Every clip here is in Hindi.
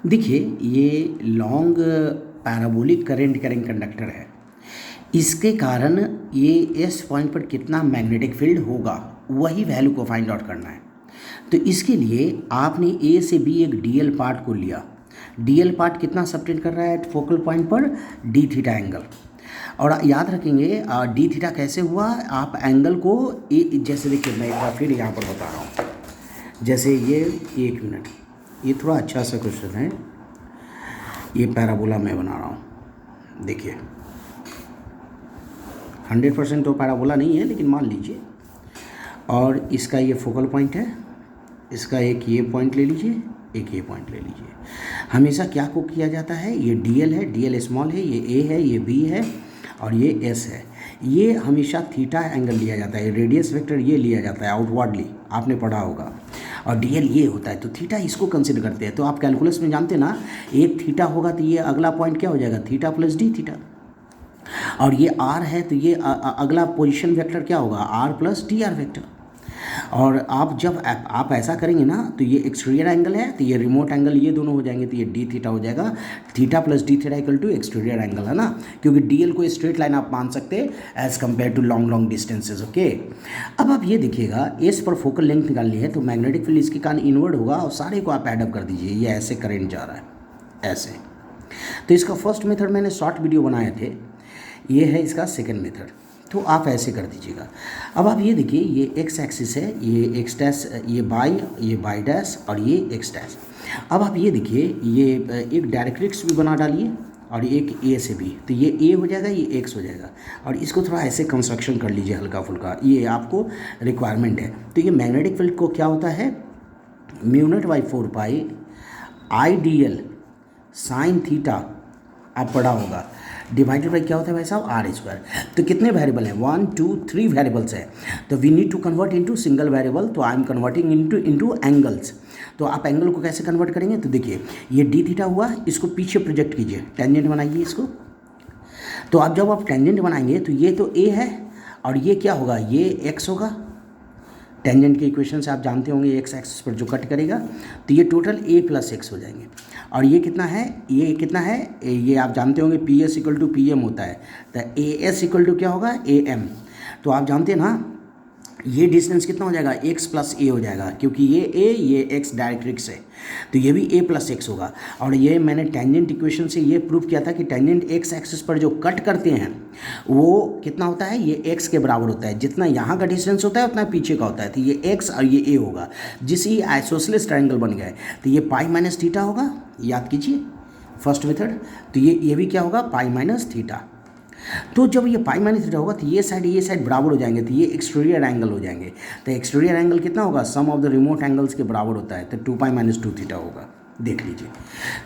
देखिए, ये long parabolic current carrying conductor है। इसके कारण ये इस पॉइंट पर कितना मैग्नेटिक फील्ड होगा, वही वैल्यू को फाइंड आउट करना है। तो इसके लिए आपने ए से बी एक डीएल पार्ट को लिया। डीएल पार्ट कितना सबटेंड कर रहा है एट फोकल पॉइंट पर, डी थीटा एंगल। और याद रखेंगे डी थीटा कैसे हुआ, आप एंगल को जैसे देखिए, मैं एक बार फिर यहाँ पर बता रहा हूँ। जैसे ये, एक मिनट, ये थोड़ा अच्छा सा क्वेश्चन है। ये पैराबोला मैं बना रहा हूँ, देखिए 100% तो पैराबोला नहीं है, लेकिन मान लीजिए। और इसका ये फोकल पॉइंट है, इसका एक ये पॉइंट ले लीजिए, एक ये पॉइंट ले लीजिए। हमेशा क्या को किया जाता है, ये डीएल है, डीएल स्मॉल है, ये ए है, ये बी है और ये एस है। ये हमेशा थीटा एंगल लिया जाता है, रेडियस वेक्टर ये लिया जाता है आउटवर्डली, आपने पढ़ा होगा। और डीएल ये होता है, तो थीटा इसको कंसिडर करते हैं। तो आप कैलकुलस में जानते ना, एक थीटा होगा तो ये अगला पॉइंट क्या हो जाएगा, थीटा प्लस डी थीटा। और ये आर है तो ये अगला पोजीशन वेक्टर क्या होगा, R plus D R vector. और आप जब आप ऐसा करेंगे ना, तो ये एक्सटीरियर एंगल है, तो ये रिमोट एंगल, ये दोनों हो जाएंगे, तो ये डी थीटा हो जाएगा। Theta plus D theta equal to exterior angle, है ना, क्योंकि डीएल को स्ट्रेट लाइन आप मान सकते हैं as compare to long long distances. Okay, अब आप ये देखिएगा, एस पर फोकल लेंथ निकालनी है, तो मैग्नेटिक फील्ड इसके कारण इनवर्ड होगा और सारे को आप एडअप कर दीजिए। ये ऐसे करंट जा रहा है, ऐसे। तो इसका फर्स्ट मेथड मैंने शॉर्ट वीडियो बनाए थे, ये है इसका सेकेंड मेथड। तो आप ऐसे कर दीजिएगा। अब आप ये देखिए, ये एक्स एक्सिस है, ये एक्स डैश, ये बाई डैश और ये एक्स डैश। अब आप ये देखिए, ये एक डायरेक्ट्रिक्स भी बना डालिए और एक ए से भी, तो ये ए हो जाएगा, ये एक्स हो जाएगा। और इसको थोड़ा ऐसे कंस्ट्रक्शन कर लीजिए हल्का फुल्का, ये आपको रिक्वायरमेंट है। तो ये मैग्नेटिक फील्ड को क्या होता है, μ0/4 pi I D L sine theta, आप पढ़ा होगा, डिवाइडेड बाई क्या होता है भाई साहब, आर स्क्वायर। तो कितने वेरिएबल हैं, 1 2 3 वेरिएबल्स हैं। तो we need to convert into single variable, तो I am converting into angles. तो आप एंगल को कैसे कन्वर्ट करेंगे, तो देखिए ये डी थीटा हुआ, इसको पीछे प्रोजेक्ट कीजिए, टेंजेंट बनाइए इसको। तो आप जब आप टेंजेंट बनाएंगे तो ये तो ए है और ये क्या होगा, ये एक्स होगा। टेंजेंट के इक्वेशन से आप जानते होंगे, एक्स एक्सिस पर जो कट करेगा, तो ये टोटल ए प्लस एक्स हो जाएंगे। और ये कितना है, ये कितना है, ये आप जानते होंगे P S equal to P M होता है, तो ए एस इक्वल टू क्या होगा, ए एम। तो आप जानते हैं ना, ये डिस्टेंस कितना हो जाएगा, एक्स प्लस ए हो जाएगा, क्योंकि ये ए, ये एक्स डायरेक्ट्रिक्स है, तो ये भी ए प्लस एक्स होगा। और ये मैंने टेंजेंट इक्वेशन से ये प्रूव किया था कि टेंजेंट एक्स एक्सिस पर जो कट करते हैं वो कितना होता है, ये एक्स के बराबर होता है। जितना यहाँ का डिस्टेंस होता है उतना पीछे का होता है, तो ये एक्स और ये ए होगा। जिससे ये आइसोसेलेस ट्रायंगल बन गया है, तो ये पाई माइनस थीटा होगा, याद कीजिए फर्स्ट मेथड। तो ये भी क्या होगा, पाई माइनस थीटा। तो जब ये पाई माइनस थीटा होगा तो ये साइड बराबर हो जाएंगे, तो ये एक्सटीरियर एंगल हो जाएंगे। तो एक्सटीरियर एंगल कितना होगा, सम ऑफ द रिमोट एंगल्स के बराबर होता है, तो 2 पाई माइनस 2 थीटा होगा, देख लीजिए।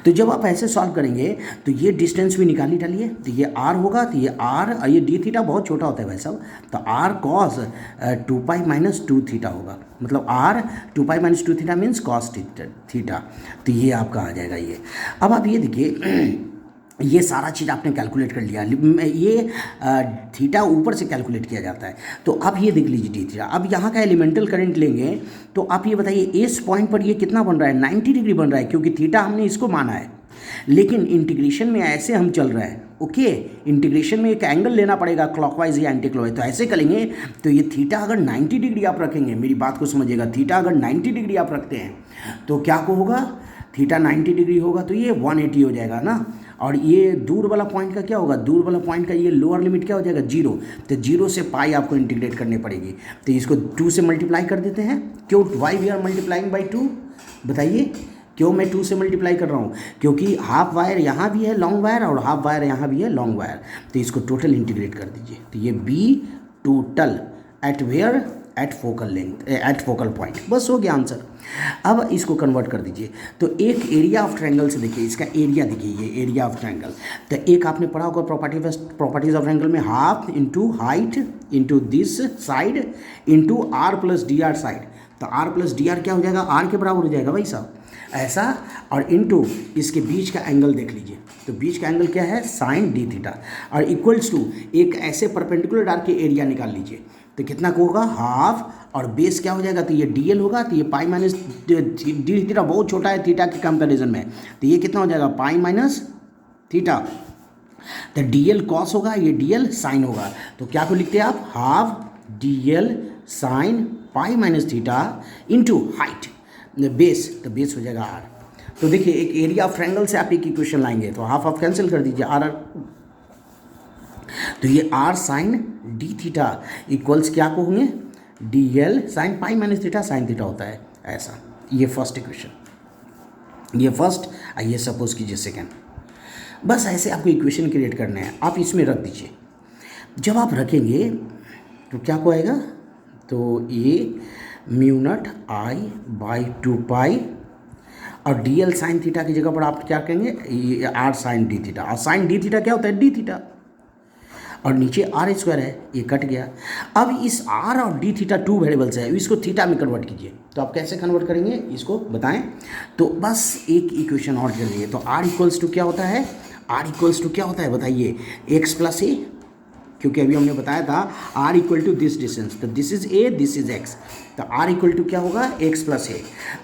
तो जब आप ऐसे सॉल्व करेंगे तो ये डिस्टेंस भी निकाल ही डालिए, तो ये आर होगा, तो ये आर और ये डी थीटा बहुत छोटा होता है भाई साहब, तो R cos 2 pi minus 2 theta होगा, मतलब R 2 pi minus 2 theta means cos theta. तो ये आपका आ जाएगा ये। अब आप ये देखिए, ये सारा चीज़ आपने कैलकुलेट कर लिया, ये थीटा ऊपर से कैलकुलेट किया जाता है। तो आप ये देख लीजिए डी थीटा। अब यहाँ का एलिमेंटल करंट लेंगे, तो आप ये बताइए इस पॉइंट पर ये कितना बन रहा है, 90 डिग्री बन रहा है, क्योंकि थीटा हमने इसको माना है। लेकिन इंटीग्रेशन में ऐसे हम चल रहे हैं, ओके, इंटीग्रेशन में एक एंगल लेना पड़ेगा क्लॉकवाइज या एंटी क्लॉकवाइज। तो ऐसे करेंगे, तो ये थीटा अगर 90 डिग्री आप रखेंगे, मेरी बात को समझिएगा, थीटा अगर 90 डिग्री आप रखते हैं तो क्या को होगा, थीटा 90 डिग्री होगा तो ये 180 हो जाएगा ना। और ये दूर वाला पॉइंट का क्या होगा, दूर वाला पॉइंट का ये लोअर लिमिट क्या हो जाएगा, 0। तो 0 से पाई आपको इंटीग्रेट करनी पड़ेगी, तो इसको 2 से मल्टीप्लाई कर देते हैं। क्यों, why we are multiplying by 2, बताइए क्यों मैं 2 से मल्टीप्लाई कर रहा हूँ, क्योंकि हाफ वायर यहाँ भी है लॉन्ग वायर और हाफ वायर यहाँ भी है लॉन्ग वायर, तो इसको टोटल इंटीग्रेट कर दीजिए। तो ये B total at where, at focal length, at focal point, बस हो गया आंसर। अब इसको कन्वर्ट कर दीजिए। तो एक एरिया ऑफ ट्रायंगल से देखिए, इसका एरिया देखिए, ये एरिया ऑफ ट्रायंगल। तो एक आपने पढ़ा होगा प्रॉपर्टीज ऑफ ट्रायंगल में, half into height into this side into R plus D R side. तो आर प्लस डी आर क्या हो जाएगा, आर के बराबर हो जाएगा भाई साहब, ऐसा। और इनटू इसके बीच का एंगल देख लीजिए, तो बीच का एंगल क्या है, साइन डी थीटा, और इक्वल्स टू एक ऐसे परपेंडिकुलर डाल के एरिया निकाल लीजिए। तो कितना को होगा हाफ, और बेस क्या हो जाएगा, तो ये डी एल होगा, तो ये पाई माइनस डी थीटा बहुत छोटा है थीटा के कंपेरिजन में, तो ये कितना हो जाएगा पाई माइनस थीटा, तो डी एल कॉस होगा, ये डी एल साइन होगा, तो क्या को लिखते हैं आप half D L sine pi minus theta into height base, तो बेस हो जाएगा आर। तो देखिए एक एरिया ऑफ ट्रायंगल से आप एक इक्वेशन लाएंगे, तो हाफ ऑफ कैंसिल कर दीजिए आर, तो ये R sine D theta equals क्या को होंगे D L sine pi minus theta sine theta होता है ऐसा। ये फर्स्ट इक्वेशन, ये फर्स्ट, आइए सपोज कीजिए सेकेंड। बस ऐसे आपको इक्वेशन क्रिएट करने हैं, आप इसमें रख दीजिए। जब आप रखेंगे तो क्या को आएगा, तो ये म्यू नॉट आई बाई 2 पाई, और डी एल साइन थीटा की जगह पर आप क्या कहेंगे ये आर साइन डी थीटा, और साइन डी थीटा क्या होता है डी थीटा, और नीचे आर स्क्वायर है, ये कट गया। अब इस आर और डी थीटा 2 वेरिएबल्स है, इसको थीटा में कन्वर्ट कीजिए। तो आप कैसे कन्वर्ट करेंगे इसको बताएं, तो बस एक इक्वेशन और कर लीजिए। तो आर इक्वल्स टू क्या होता है, आर इक्वल्स टू क्या होता है बताइए, एक्स प्लस ए, क्योंकि अभी हमने बताया था R equal to this distance, तो this is A this is X, तो आर इक्वल टू क्या होगा एक्स प्लस ए।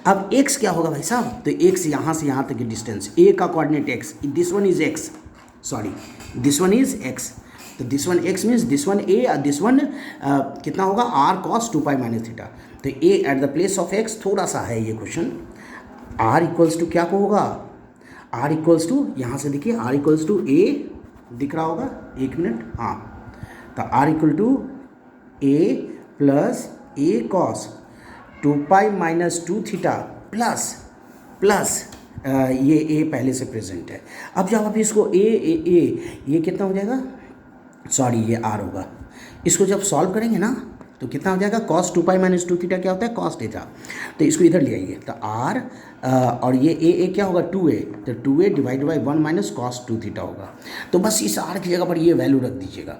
अब एक्स क्या होगा भाई साहब, तो एक्स यहाँ से यहाँ तक की डिस्टेंस, ए का coordinate X, this one is X, sorry this one is X, तो this one X means this one A, this one कितना होगा R cos 2 pi minus theta, तो A at the place of X थोड़ा सा है ये क्वेश्चन। आर इक्वल्स टू क्या को होगा, आर इक्वल्स टू यहाँ से देखिए आर इक्वल्स टू ए दिख रहा होगा, एक मिनट, हाँ, तो R equal to A plus A cos 2 pi minus 2 theta plus plus ये ए पहले से प्रेजेंट है। अब जब आप इसको ए ये कितना हो जाएगा, सॉरी ये आर होगा, इसको जब सॉल्व करेंगे ना तो कितना हो जाएगा कॉस 2 पाई माइनस 2 थीटा क्या होता है कॉस थीटा, तो इसको इधर ले आइए, तो आर और ये ए क्या होगा 2a, तो 2a divide by 1 minus cos 2 theta होगा। तो बस इस आर की जगह पर ये वैल्यू रख दीजिएगा,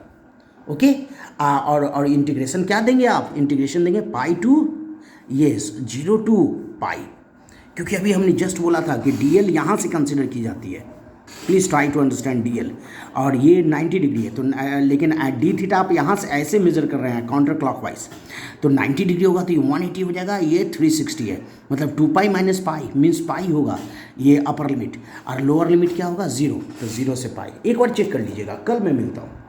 ओके। और इंटीग्रेशन क्या देंगे आप, इंटीग्रेशन देंगे पाई टू येस 0 टू पाई, क्योंकि अभी हमने जस्ट बोला था कि डी एल यहाँ से कंसिडर की जाती है, please try to understand D L, और ये 90 डिग्री है, तो लेकिन डी थीटा आप यहाँ से ऐसे मेजर कर रहे हैं काउंटर क्लॉकवाइज, तो 90 डिग्री होगा तो ये 180 हो जाएगा, ये 360 है, मतलब 2 पाई माइनस पाई मीन्स पाई होगा ये अपर लिमिट, और लोअर लिमिट क्या होगा 0, तो 0 से पाई। एक बार चेक कर लीजिएगा, कल मैं मिलता हूँ।